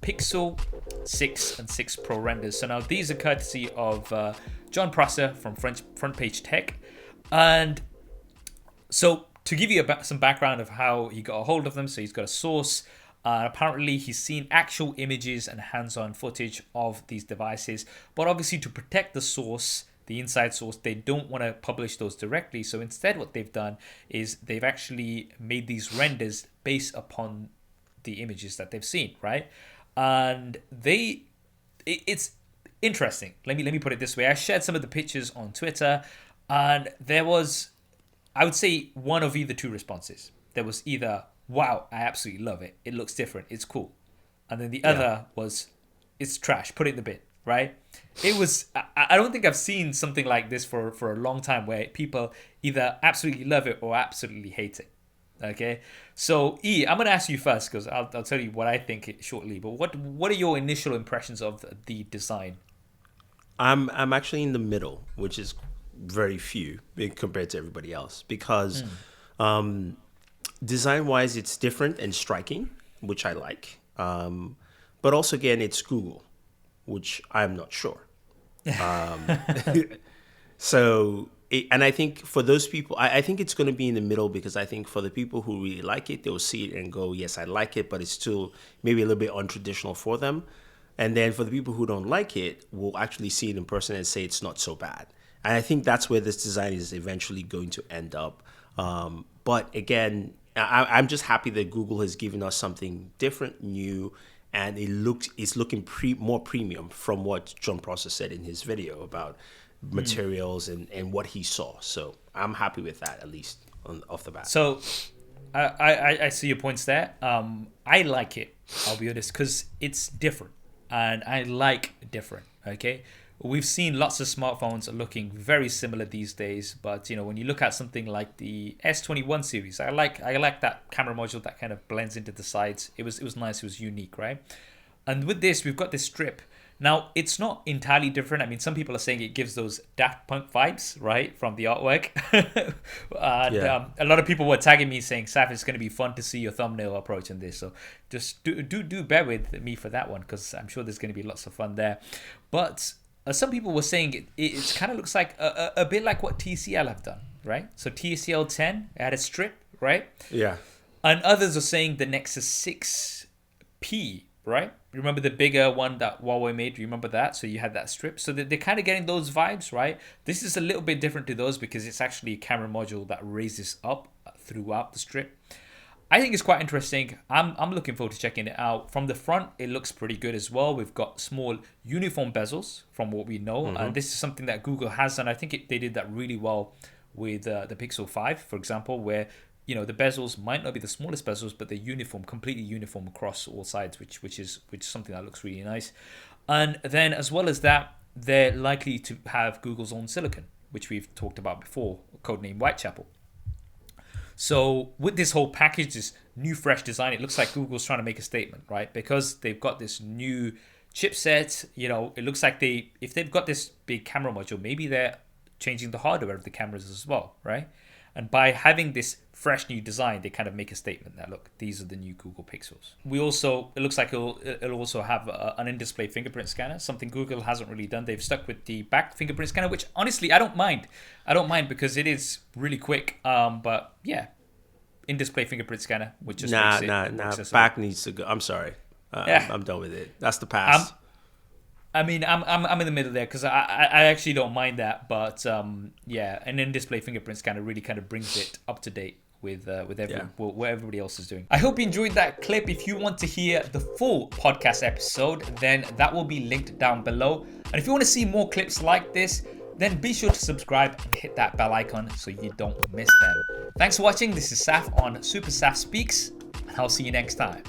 Pixel 6 and 6 Pro renders. So now these are courtesy of John Prosser from Front Page Tech. And so to give you some background of how he got a hold of them, so he's got a source. Apparently, he's seen actual images and hands-on footage of these devices. But obviously, to protect the source, the inside source, they don't want to publish those directly. So instead, what they've done is they've actually made these renders based upon the images that they've seen, right? And it's interesting. Let me put it this way. I shared some of the pictures on Twitter, and there was, I would say, one of either two responses. There was either, wow, I absolutely love it. It looks different. It's cool. And then the other was, it's trash. Put it in the bin, right? It was, I don't think I've seen something like this for a long time where people either absolutely love it or absolutely hate it. Okay, so I'm going to ask you first because I'll tell you what I think shortly. But what are your initial impressions of the design? I'm actually in the middle, which is very few compared to everybody else because design-wise, it's different and striking, which I like. But also, again, it's Google, which I'm not sure. And I think for those people, I think it's going to be in the middle because I think for the people who really like it, they'll see it and go, yes, I like it, but it's still maybe a little bit untraditional for them. And then for the people who don't like it, will actually see it in person and say it's not so bad. And I think that's where this design is eventually going to end up. But again, I'm just happy that Google has given us something different, new, and it's looking more premium from what John Prosser said in his video about materials and what he saw. So I'm happy with that, at least off the bat. So I see your points there. I like it, I'll be honest, because it's different. And I like different, okay? We've seen lots of smartphones looking very similar these days, but when you look at something like the S21 series, I like that camera module that kind of blends into the sides. It was nice, it was unique, right? And with this, we've got this strip. Now, it's not entirely different. I mean, some people are saying it gives those Daft Punk vibes, right, from the artwork. A lot of people were tagging me saying, Saf, it's going to be fun to see your thumbnail approach in this. So just do bear with me for that one because I'm sure there's going to be lots of fun there. But some people were saying it kind of looks like a bit like what TCL have done, right? So TCL 10 had a strip, right? Yeah. And others are saying the Nexus 6P, right? Remember the bigger one that Huawei made? Remember that? So you had that strip. So they're kind of getting those vibes, right? This is a little bit different to those because it's actually a camera module that raises up throughout the strip. I think it's quite interesting. I'm looking forward to checking it out. From the front, it looks pretty good as well. We've got small uniform bezels from what we know. And this is something that Google has done. I think they did that really well with the Pixel 5, for example, where the bezels might not be the smallest bezels, but they're uniform, completely uniform across all sides, which is something that looks really nice. And then as well as that, they're likely to have Google's own silicon, which we've talked about before, codenamed Whitechapel. So with this whole package, this new fresh design, it looks like Google's trying to make a statement, right? Because they've got this new chipset, it looks like if they've got this big camera module, maybe they're changing the hardware of the cameras as well, right? And by having this fresh new design, they kind of make a statement that, look, these are the new Google Pixels. It looks like it'll also have an in-display fingerprint scanner, something Google hasn't really done. They've stuck with the back fingerprint scanner, which honestly, I don't mind. I don't mind because it is really quick. But yeah, in-display fingerprint scanner, which just makes it accessible. Back needs to go. I'm sorry. I'm done with it. That's the pass. I'm in the middle there because I actually don't mind that, but an in-display fingerprint scanner really kind of brings it up to date with what everybody else is doing. I hope you enjoyed that clip. If you want to hear the full podcast episode, then that will be linked down below. And if you want to see more clips like this, then be sure to subscribe and hit that bell icon so you don't miss them. Thanks for watching. This is Saf on Super Saf Speaks, and I'll see you next time.